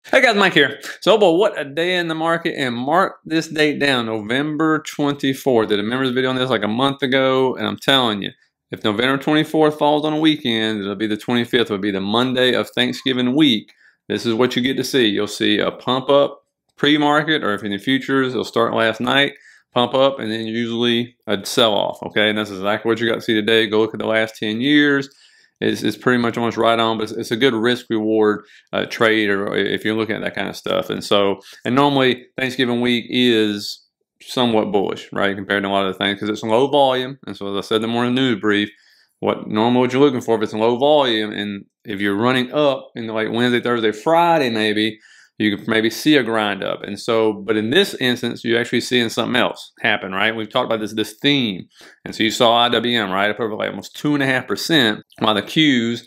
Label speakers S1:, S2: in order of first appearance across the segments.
S1: Hey guys, Mike here. So, boy, what a day in the market, and mark this date down, November 24th. Did a members video on this like a month ago, and I'm telling you, if November 24th falls on a weekend, it'll be the 25th, it'll be the Monday of Thanksgiving week. This is what you get to see. You'll see a pump up pre-market, or if in the futures, it'll start last night, pump up, and then usually a sell off, okay? And that's exactly what you got to see today. Go look at the last 10 years. It's pretty much almost right on, but it's a good risk reward trade, or if you're looking at that kind of stuff. And so, and normally Thanksgiving week is somewhat bullish, right, compared to a lot of the things, because it's low volume. And so, as I said in the morning news brief, what you're looking for, if it's low volume, and if you're running up in like Wednesday, Thursday, Friday, maybe you could maybe see a grind up. And so, but in this instance, you're actually seeing something else happen, right? We've talked about this theme. And so you saw IWM, right, up over like almost 2.5%, while the Qs,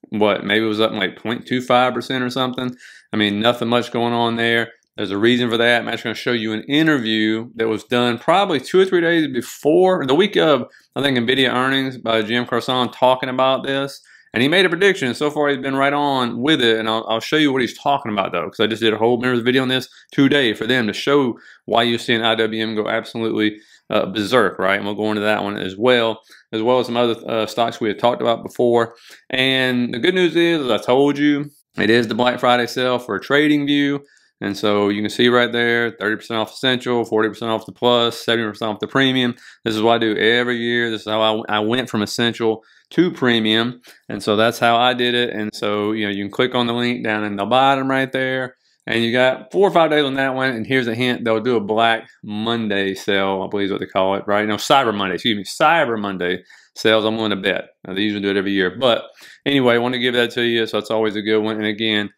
S1: maybe it was up like 0.25% or something. I mean, nothing much going on there. There's a reason for that. I'm actually going to show you an interview that was done probably 2 or 3 days before, the week of, I think, Nvidia earnings, by Jim Carson talking about this. And he made a prediction. So far, he's been right on with it. And I'll show you what he's talking about, though, because I just did a whole members video on this today for them to show why you're seeing IWM go absolutely berserk, right? And we'll go into that one as well as some other stocks we had talked about before. And the good news is, as I told you, it is the Black Friday sale for a trading view. And so you can see right there, 30% off Essential, 40% off the Plus, 70% off the Premium. This is what I do every year. This is how I went from Essential to Premium. And so that's how I did it. And so, you can click on the link down in the bottom right there. And you got 4 or 5 days on that one. And here's a hint, they'll do a Black Monday sale, I believe is what they call it, right? No, Cyber Monday, excuse me, Cyber Monday sales, I'm willing to bet. Now, they usually do it every year. But anyway, I want to give that to you. So it's always a good one. And again,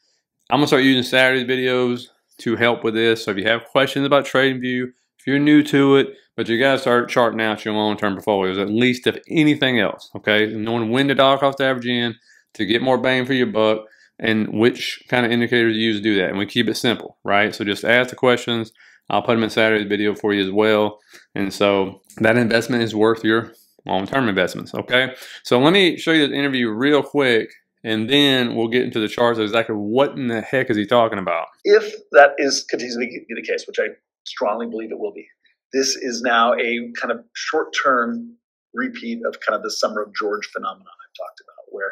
S1: I'm going to start using Saturday's videos to help with this. So if you have questions about TradingView, if you're new to it, but you got to start charting out your long-term portfolios, at least if anything else, okay? Knowing when to dollar cost average in to get more bang for your buck, and which kind of indicators you use to do that. And we keep it simple, right? So just ask the questions. I'll put them in Saturday's video for you as well. And so that investment is worth your long-term investments, okay? So let me show you this interview real quick, and then we'll get into the charts of exactly what in the heck is he talking about.
S2: If that continues to be the case, which I strongly believe it will be, this is now a kind of short-term repeat of kind of the Summer of George phenomenon I've talked about,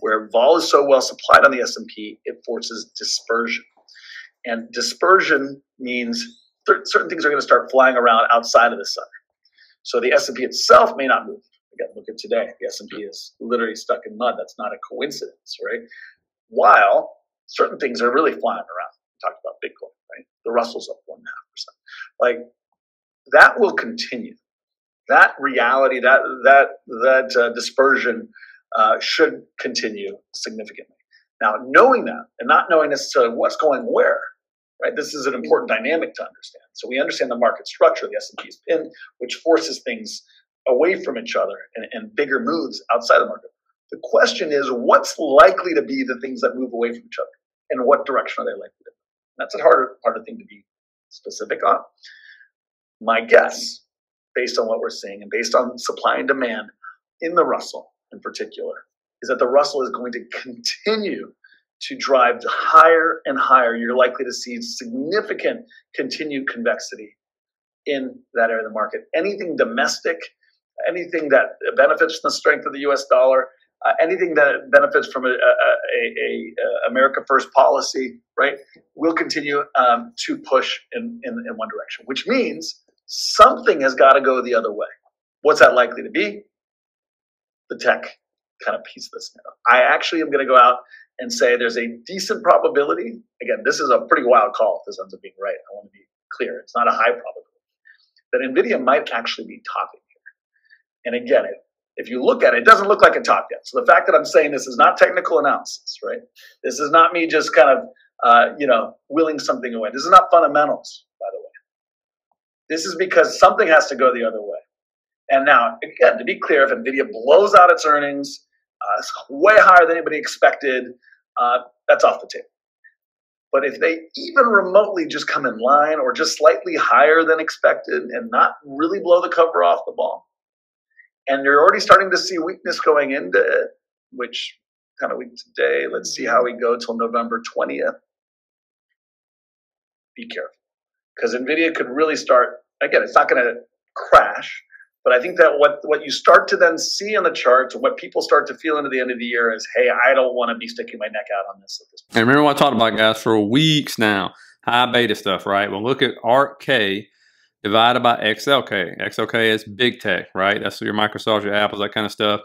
S2: where vol is so well supplied on the S&P, it forces dispersion. And dispersion means certain things are going to start flying around outside of the sun. So the S&P itself may not move. Again, look at today. The S&P is literally stuck in mud. That's not a coincidence, right? While certain things are really flying around. We talked about Bitcoin, right? The Russell's up 1.5%. Like, that will continue. That reality, that dispersion should continue significantly. Now, knowing that and not knowing necessarily what's going where, right? This is an important dynamic to understand. So we understand the market structure of the S&P's pin, which forces things away from each other and bigger moves outside the market. The question is, what's likely to be the things that move away from each other, and what direction are they likely to move? That's a harder thing to be specific on. My guess, based on what we're seeing and based on supply and demand in the Russell in particular, is that the Russell is going to continue to drive higher and higher. You're likely to see significant continued convexity in that area of the market. Anything domestic, anything that benefits from the strength of the U.S. dollar, anything that benefits from a America First policy, right, will continue to push in one direction, which means something has got to go the other way. What's that likely to be? The tech kind of piece of this now. I actually am going to go out and say there's a decent probability. Again, this is a pretty wild call if this ends up being right. I want to be clear. It's not a high probability that Nvidia might actually be topping here. And again, if you look at it, it doesn't look like a top yet. So the fact that I'm saying this is not technical analysis, right? This is not me just kind of, willing something away. This is not fundamentals, by the way. This is because something has to go the other way. And now, again, to be clear, if Nvidia blows out its earnings, it's way higher than anybody expected, that's off the table. But if they even remotely just come in line or just slightly higher than expected and not really blow the cover off the ball, and you're already starting to see weakness going into it, which kind of weak today, let's see how we go till November 20th. be careful. Because Nvidia could really start, again, it's not going to crash, but I think that what you start to then see on the charts and what people start to feel into the end of the year is, hey, I don't want to be sticking my neck out on this at this point.
S1: And remember what I talked about, guys, for weeks now, high beta stuff, right? Well, look at ARK-K divided by XLK. XLK is big tech, right? That's your Microsoft, your Apples, that kind of stuff.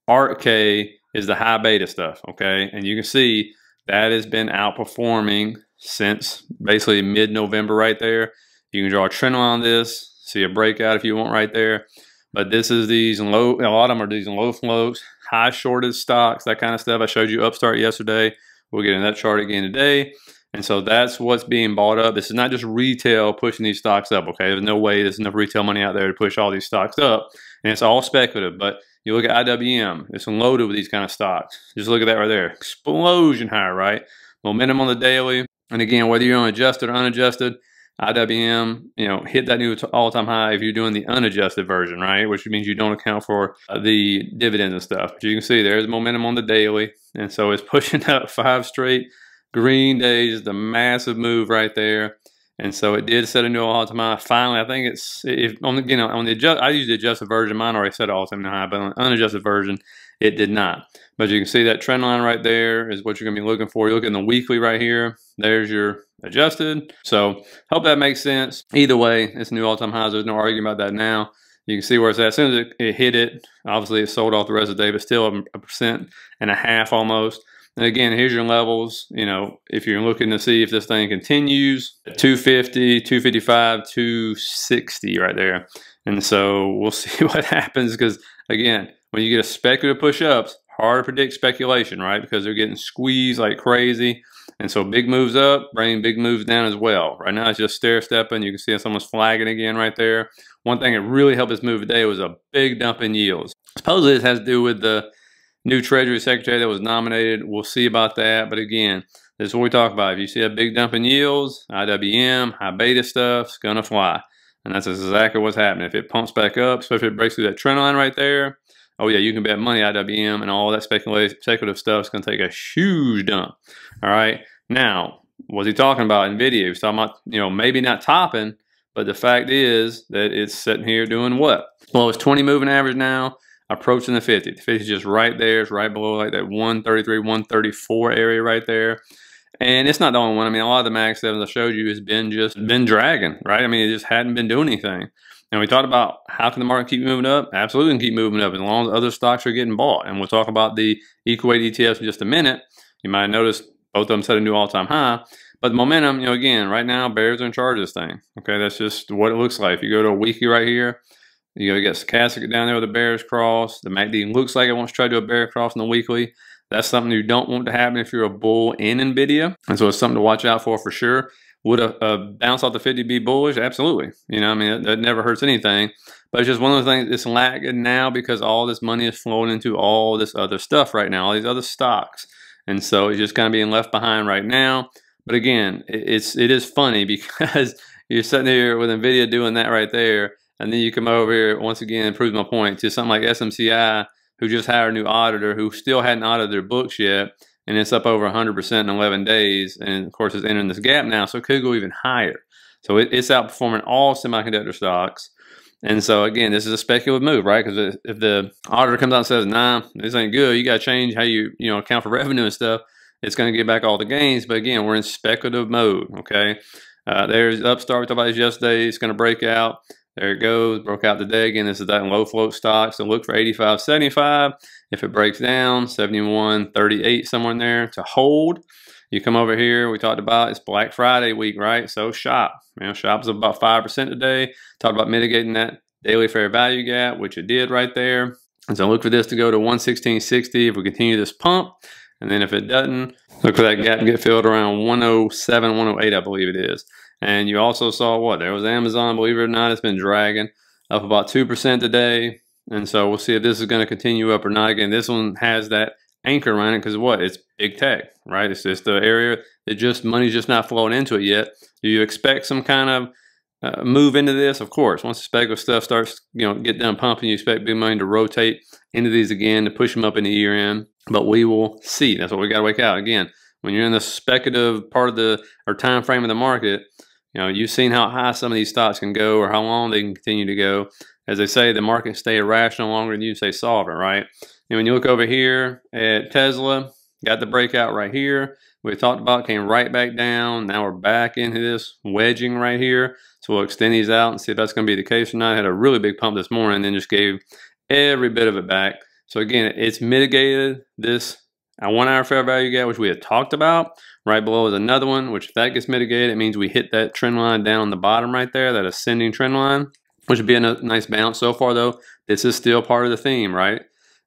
S1: ARK-K is the high beta stuff, okay? And you can see that has been outperforming since basically mid-November right there. You can draw a trend line on this, see a breakout if you want right there. But this is these low, a lot of them are these low floats, high shorted stocks, that kind of stuff. I showed you Upstart yesterday. We'll get in that chart again today. And so that's what's being bought up. This is not just retail pushing these stocks up, okay? There's no way there's enough retail money out there to push all these stocks up. And it's all speculative. But you look at IWM, it's loaded with these kind of stocks. Just look at that right there. Explosion higher, right? Momentum on the daily. And again, whether you're on adjusted or unadjusted, IWM, hit that new all-time high if you're doing the unadjusted version, right? Which means you don't account for the dividends and stuff. But you can see there's momentum on the daily. And so it's pushing up 5 straight green days, the massive move right there. And so it did set a new all-time high. Finally, I think I use the adjusted version. Mine already set all-time high, but on the unadjusted version, it did not. But you can see that trend line right there is what you're going to be looking for. You look at the weekly right here. There's your adjusted. So hope that makes sense. Either way, it's new all-time highs. There's no arguing about that now. You can see where it's at. As soon as it hit it, obviously it sold off the rest of the day, but still 1.5% almost. And again, here's your levels. If you're looking to see if this thing continues, 250, 255, 260 right there. And so we'll see what happens because, again, when you get a speculative push-ups, hard to predict speculation, right? Because they're getting squeezed like crazy. And so big moves up, bring big moves down as well. Right now it's just stair-stepping. You can see someone's flagging again right there. One thing that really helped this move today was a big dump in yields. Supposedly it has to do with the new Treasury Secretary that was nominated. We'll see about that. But again, this is what we talk about. If you see a big dump in yields, IWM, high beta stuff, it's going to fly. And that's exactly what's happening. If it pumps back up, especially if it breaks through that trend line right there, oh yeah, you can bet money IWM and all that speculative stuff is going to take a huge dump. All right. Now, what's he talking about? Nvidia. He was talking about, maybe not topping, but the fact is that it's sitting here doing what? Well, it's 20 moving average now, approaching the 50. The 50 is just right there. It's right below like that 133, 134 area right there. And it's not the only one. I mean, a lot of the Mag 7s I showed you has been dragging, right? I mean, it just hadn't been doing anything. And we talked about how can the market keep moving up? Absolutely can keep moving up as long as other stocks are getting bought. And we'll talk about the equal weight ETFs in just a minute. You might notice both of them set a new all-time high. But the momentum, again, right now, bears are in charge of this thing. Okay, that's just what it looks like. If you go to a weekly right here, you got stochastic down there with a bearish cross. The MACD looks like it wants to try to do a bear cross in the weekly. That's something you don't want to happen if you're a bull in Nvidia. And so it's something to watch out for sure. Would a bounce off the 50 be bullish? Absolutely. I mean, that never hurts anything. But it's just one of those things that's lagging now because all this money is flowing into all this other stuff right now, all these other stocks. And so it's just kind of being left behind right now. But again, it is funny because you're sitting here with Nvidia doing that right there. And then you come over here, once again, and proves my point, to something like SMCI, who just hired a new auditor who still hadn't audited their books yet. And it's up over 100% in 11 days. And of course, it's entering this gap now, so it could go even higher. So it's outperforming all semiconductor stocks. And so again, this is a speculative move, right? Because if the auditor comes out and says, nah, this ain't good, you got to change how you account for revenue and stuff, it's going to get back all the gains. But again, we're in speculative mode, okay? There's Upstart, we talked about this yesterday. It's going to break out. There it goes, broke out today. Again, this is that low float stock. So look for 85.75. If it breaks down, 71.38, somewhere in there to hold. You come over here, we talked about it's Black Friday week, right? So shop. Shop's about 5% today. Talked about mitigating that daily fair value gap, which it did right there. And so look for this to go to 116.60 if we continue this pump. And then if it doesn't, look for that gap to get filled around 107, 108, I believe it is. And you also saw what? There was Amazon, believe it or not, it's been dragging up about 2% today. And so we'll see if this is going to continue up or not. Again, this one has that anchor around it because what? It's big tech, right? It's just the area that money's just not flowing into it yet. Do you expect some kind of move into this? Of course. Once the speculative stuff starts, get done pumping, you expect big money to rotate into these again to push them up in the year end. But we will see. That's what we got to wake out. Again, when you're in the speculative part of the time frame of the market, You know, you've seen how high some of these stocks can go or how long they can continue to go. As they say, the market stay irrational longer than you stay solvent, right? And when you look over here at Tesla, got the breakout right here. We talked about, came right back down. Now we're back into this wedging right here. So we'll extend these out and see if that's going to be the case or not. I had a really big pump this morning and then just gave every bit of it back. So again, it's mitigated this 1 hour fair value gap, which we had talked about. Right below is another one, which if that gets mitigated, it means we hit that trend line down on the bottom right there, that ascending trend line, which would be a nice bounce. So far though, this is still part of the theme, right?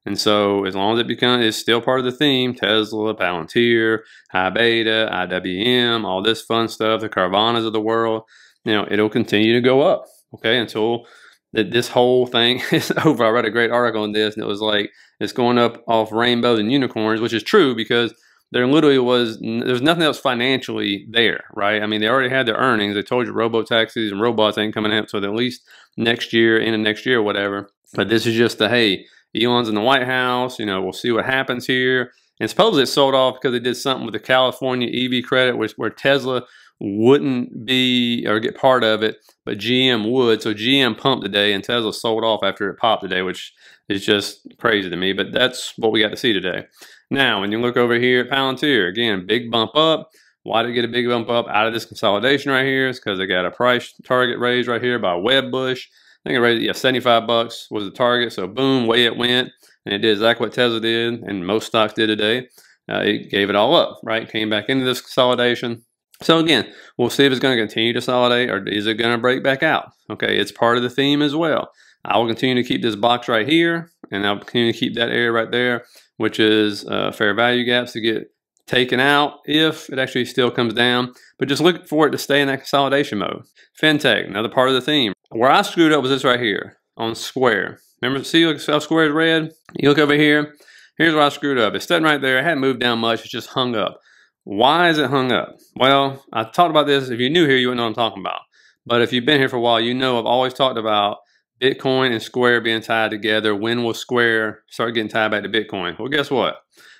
S1: And so as long as it's still part of the theme, Tesla, Palantir, High Beta, IWM, all this fun stuff, the Carvanas of the world, you know, it'll continue to go up, okay, until this whole thing is over. I read a great article on this, and it was like, it's going up off rainbows and unicorns, which is true because there literally was nothing else financially there, right? I mean, they already had their earnings. They told you robo-taxis and robots ain't coming out until at least next year, end of next year, or whatever. But this is just the, hey, Elon's in the White House, you know, we'll see what happens here. And supposedly it sold off because they did something with the California EV credit, where Tesla wouldn't be or get part of it, but GM would. So GM pumped today and Tesla sold off after it popped today, which is just crazy to me. But that's what we got to see today. Now, when you look over here at Palantir, again, big bump up. Why did it get a big bump up out of this consolidation right here? It's because they got a price target raised right here by Wedbush. I think it raised, yeah, 75 bucks was the target. So boom, way it went. And it did exactly what Tesla did and most stocks did today. It gave it all up, right? Came back into this consolidation. So again, we'll see if it's going to continue to consolidate or is it going to break back out? Okay, it's part of the theme as well. I will continue to keep this box right here, and I'll continue to keep that area right there, which is fair value gaps to get taken out if it actually still comes down. But just look for it to stay in that consolidation mode. FinTech, another part of the theme. Where I screwed up was this right here on Square. Remember, see how Square is red? You look over here. Here's where I screwed up. It's sitting right there. It hadn't moved down much. It's just hung up. Why is it hung up? Well, I talked about this. If you're new here, you wouldn't know what I'm talking about. But if you've been here for a while, you know I've always talked about Bitcoin and Square being tied together. When will Square start getting tied back to Bitcoin? Well, guess what?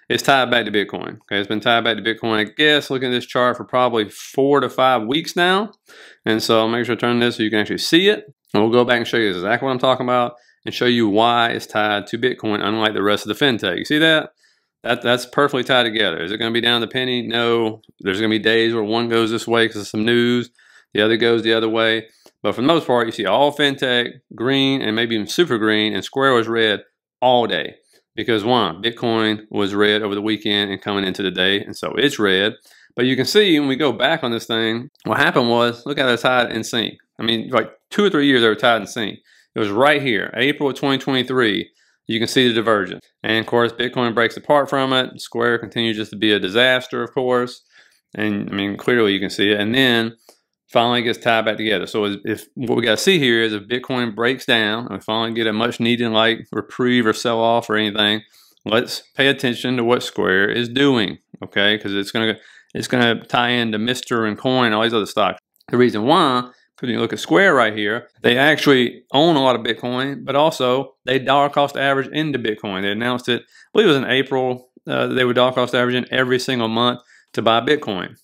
S1: It's tied back to Bitcoin. Okay, it's been tied back to Bitcoin, I guess, looking at this chart for probably 4 to 5 weeks now. And so I'll make sure to turn this so you can actually see it. And we'll go back and show you exactly what I'm talking about and show you why it's tied to Bitcoin, unlike the rest of the FinTech. You see that? That's perfectly tied together. Is it going to be down to the penny? No. There's going to be days where one goes this way because of some news. The other goes the other way. But for the most part, you see all FinTech green and maybe even super green, and Square was red all day. Because one, Bitcoin was red over the weekend and coming into the day, and so it's red. But you can see when we go back on this thing, what happened was, look how they're tied in sync. I mean, like 2 or 3 years they were tied in sync. It was right here, April of 2023. You can see the divergence. And of course, Bitcoin breaks apart from it. Square continues just to be a disaster, of course. And I mean, clearly you can see it. And then finally gets tied back together. So if what we got to see here is if Bitcoin breaks down and we finally get a much needed like reprieve or sell off or anything, let's pay attention to what Square is doing, okay? Because it's gonna tie into Mr. and Coin and all these other stocks. The reason why, because you look at Square right here, they actually own a lot of Bitcoin, but also they dollar cost average into Bitcoin. They announced it, I believe it was in April, they would dollar cost average in every single month to buy Bitcoin.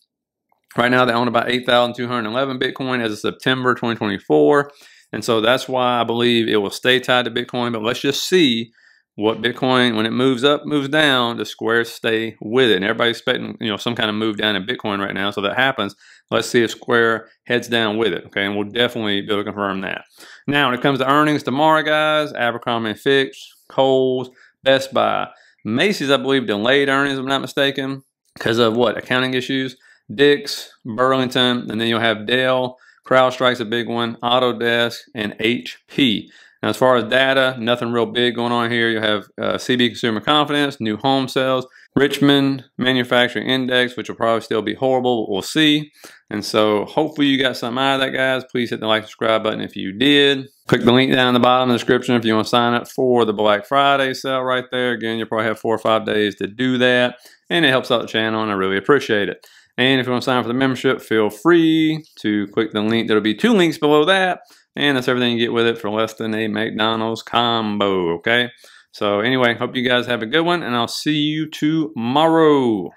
S1: Right now, they own about 8,211 Bitcoin as of September 2024. And so that's why I believe it will stay tied to Bitcoin. But let's just see what Bitcoin, when it moves up, moves down, the Square stay with it. And everybody's expecting, you know, some kind of move down in Bitcoin right now. So that happens. Let's see if Square heads down with it. Okay, and we'll definitely be able to confirm that. Now, when it comes to earnings tomorrow, guys, Abercrombie & Fitch, Kohl's, Best Buy, Macy's, I believe, delayed earnings, if I'm not mistaken, because of what? Accounting issues. Dick's, Burlington, and then you'll have Dell, CrowdStrike's a big one, Autodesk, and HP. Now, as far as data, nothing real big going on here. You'll have CB Consumer Confidence, new home sales, Richmond Manufacturing Index, which will probably still be horrible, but we'll see. And so hopefully you got something out of that, guys. Please hit the like, subscribe button if you did. Click the link down in the bottom of the description if you want to sign up for the Black Friday sale right there. Again, you'll probably have 4 or 5 days to do that. And it helps out the channel, and I really appreciate it. And if you want to sign up for the membership, feel free to click the link. There'll be 2 links below that. And that's everything you get with it for less than a McDonald's combo, okay? So anyway, hope you guys have a good one, and I'll see you tomorrow.